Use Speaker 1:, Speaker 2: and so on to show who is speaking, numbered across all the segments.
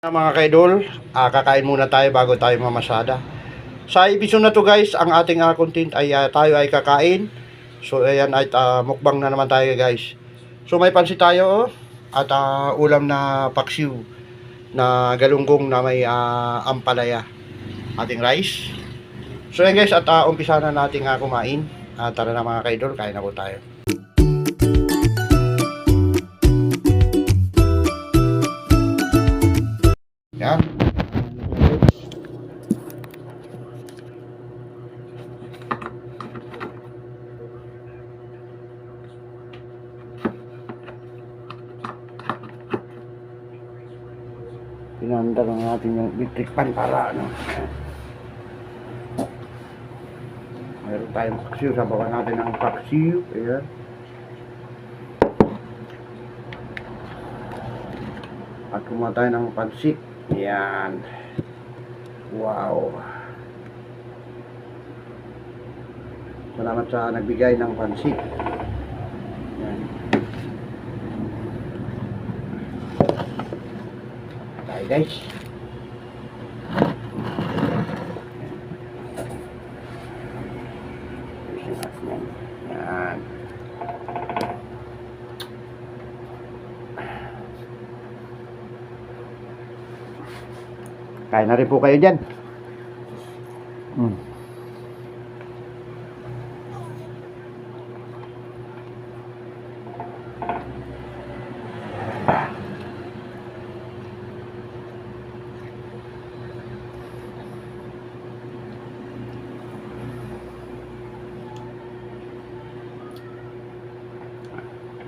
Speaker 1: Mga kaidol, kakain muna tayo bago tayo mamasada. Sa episode na to guys, ang ating content ay tayo ay kakain. So ayan ay mukbang na naman tayo guys. So may pansit tayo at ulam na paksiw na galunggong na may ampalaya. Ating rice. So ayan guys at umpisa na nating kumain. Tara na mga kaidol, kain na po tayo. Yan. Pinanda lang natin yung electric pan para ano. Mayroon tayong paksiw. Sabawan natin ang paksiw. Ayan. At kumuha tayo ng pansit. Ayan. Wow. Salamat sa nagbigay ng pansit. Ayan. Tayo guys. Ayan. Kain na rin po kayo dyan.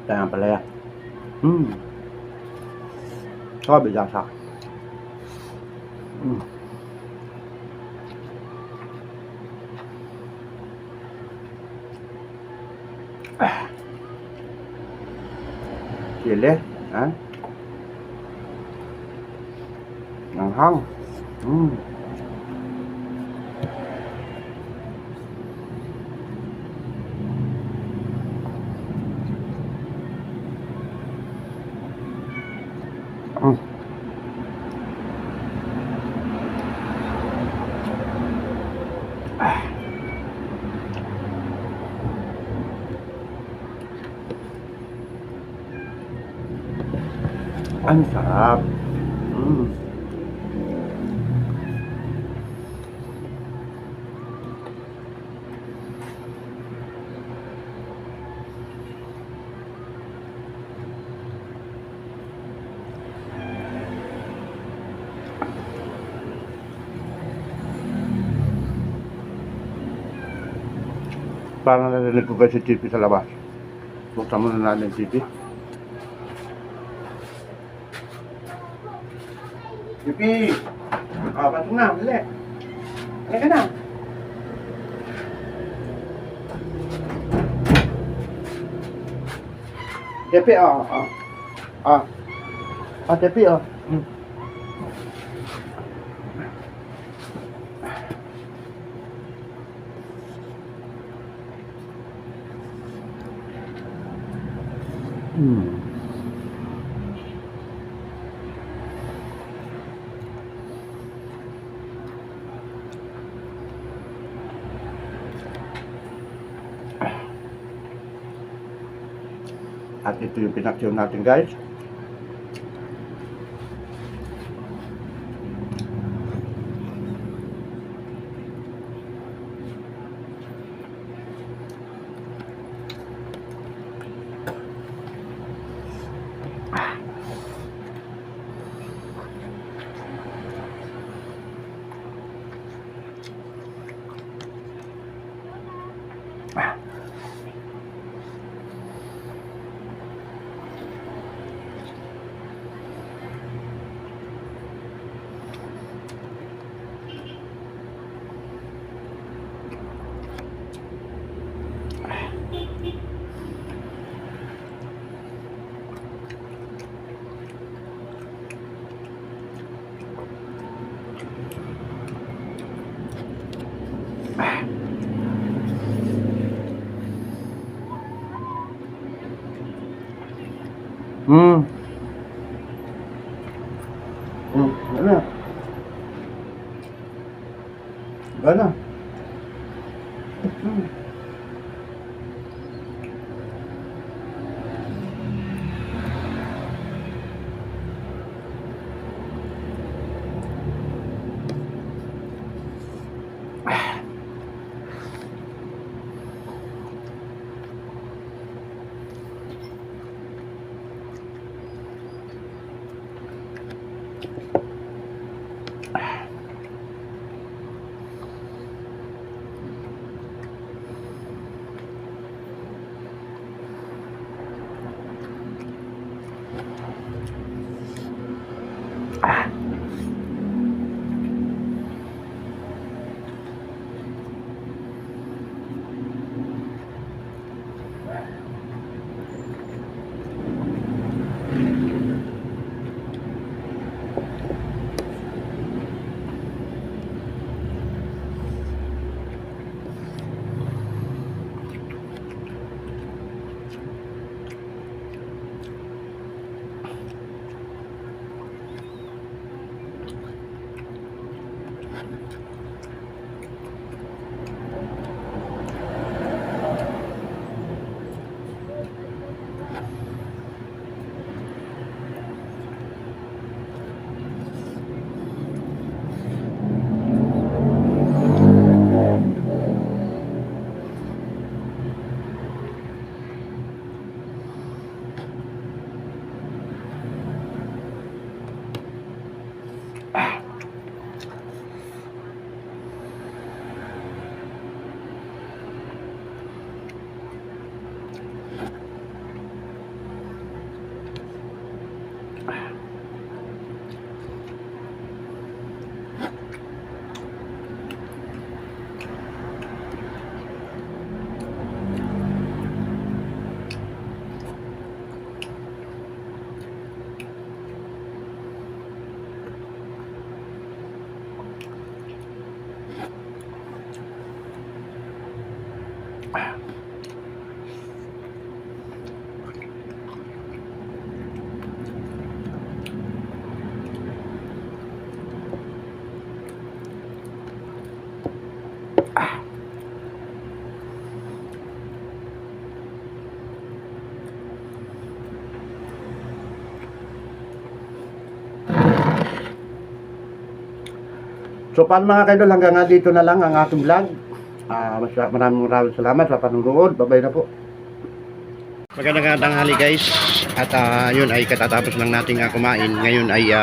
Speaker 1: Kaya pala yan. Sabi lasa. Sili, ha? Nanghang. Ang sarap. Parang narinig ko guys si TV sa labas. Buksan mo na natin TV. Yupi! Pasok na, dali. Halika na. Yupi, Yupi, At ito yung pinaksiw natin guys. Mm. Ano? Gana. So paano mga kaidol, hanggang nga dito na lang ang ating vlog. Maraming salamat sa panonood. Bye-bye na po. Magandang tanghali guys. At yun ay katatapos lang nating kumain. Ngayon ay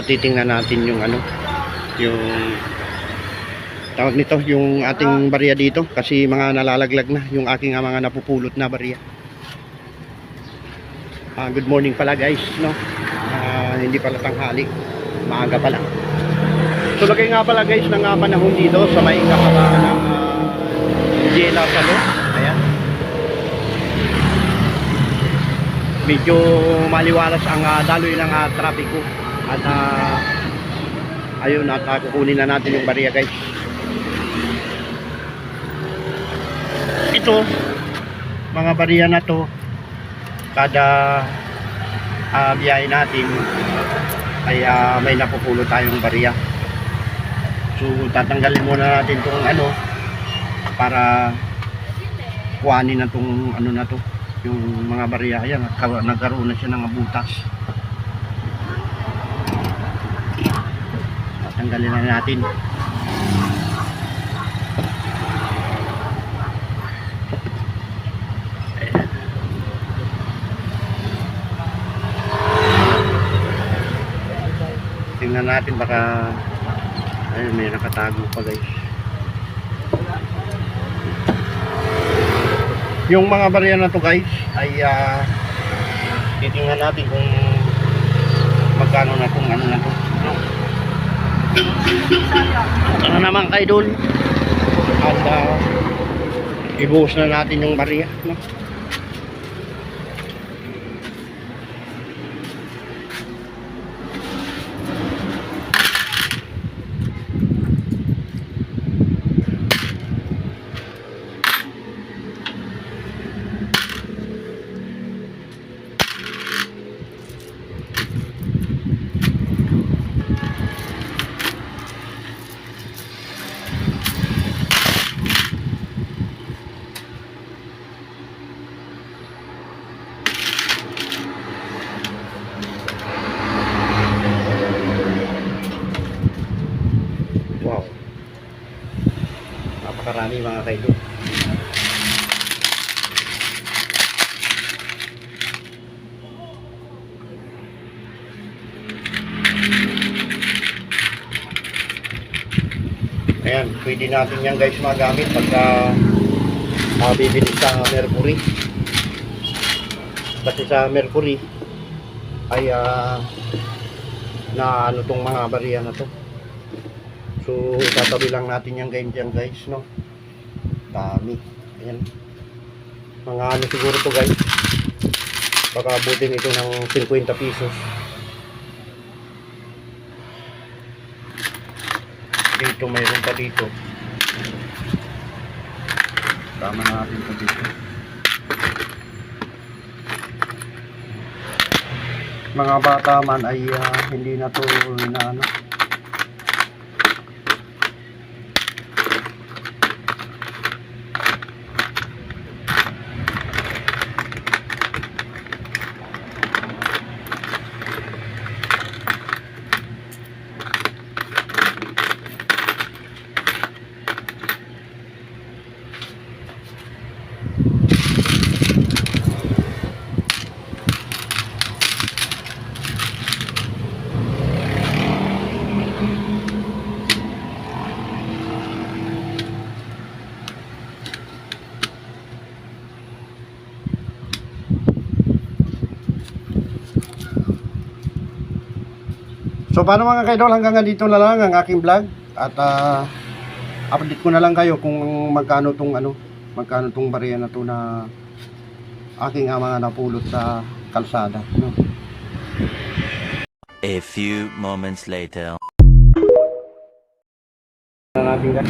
Speaker 1: titingnan natin yung yung tawag nito, yung ating barya dito. Kasi mga nalalaglag na yung aking mga napupulot na barya. Good morning pala guys, no? Hindi pala tanghali, maaga pala. So lagay nga pala guys ng panahon dito sa may kahabaan ng Jela Salo. Ayan. Medyo maliwalas ang daloy ng trapiko. At ayun, at kukunin na natin yung barya guys. Ito, mga barya na to, kada biyahe natin ay may napupulot tayong barya. So tatanggalin muna natin itong para kuhanin na itong na to, yung mga barya. Ayan, nagkaroon na siya ng butas. Tatanggalin na natin. Tingnan natin, baka ayun, may nakatago pa guys. Yung mga barya na to guys ay titingnan natin kung magkano na kung na to, no? Ano naman kay Idol, at ibuhos na natin yung barya, no? napakarami mga kaidol. Ayan, pwede natin yan guys magamit pagka bibili sa Mercury. Kasi sa Mercury ay na ano tong mga bariya na to. So itatabi lang natin yan guys, no? Dami. Ayan. Mga ano siguro to guys. Baka abutin ito ng 50 pesos. Dito mayroon pa dito. Tama natin pa dito. Mga bata man ay hindi na to na ano. So paano mga kaidol, hanggang dito na lang ang aking vlog at update ko na lang kayo kung magkano tong bariya na to na aking mga napulot sa kalsada, no?
Speaker 2: A few moments later.
Speaker 1: Na natin guys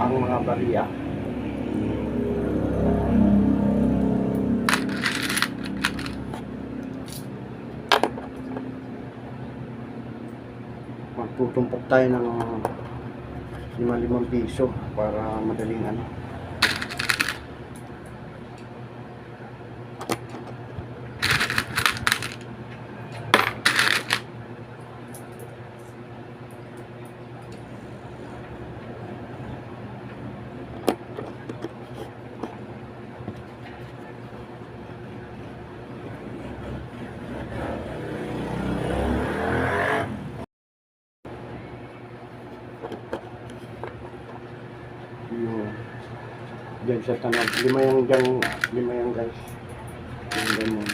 Speaker 1: ang mga bariya. Magtutumpok tayo ng 5 piso para madaling ano. Diyan sa tanong, 5 yan guys. Yung ganun.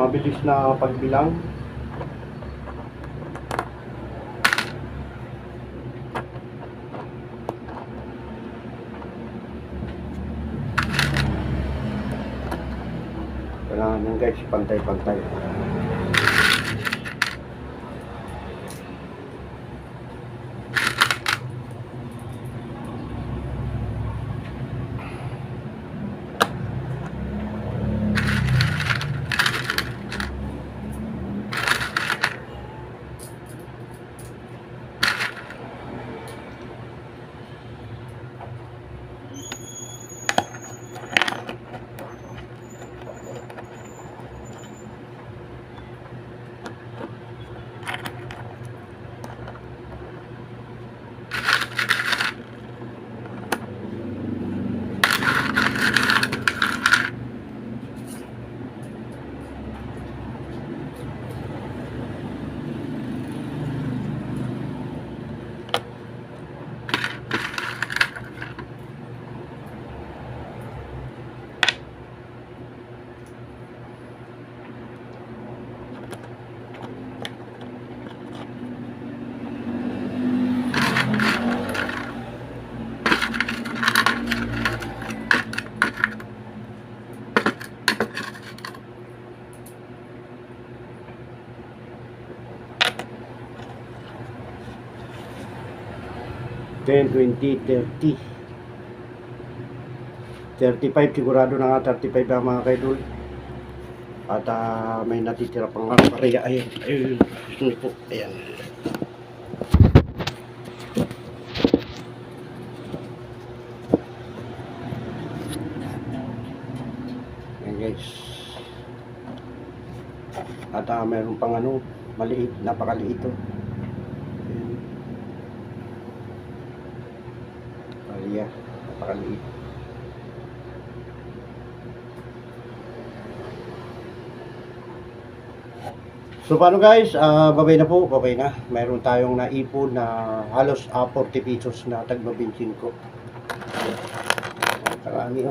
Speaker 1: Mabilis na pagbilang. Kailangan yan guys, pantay-pantay. 10, 20, 30. 35 sigurado na nga 35 ang mga kaidol. At may natitira pang mga pareha. Ayun po. Ayan. Ayan guys. At mayroon pang maliit, napakaliit ito. Ayan. Pareha, napakaliit. So paano guys, babay na po, babay na. Mayroon tayong naipon na halos 40 pesos na tagba 25. Karami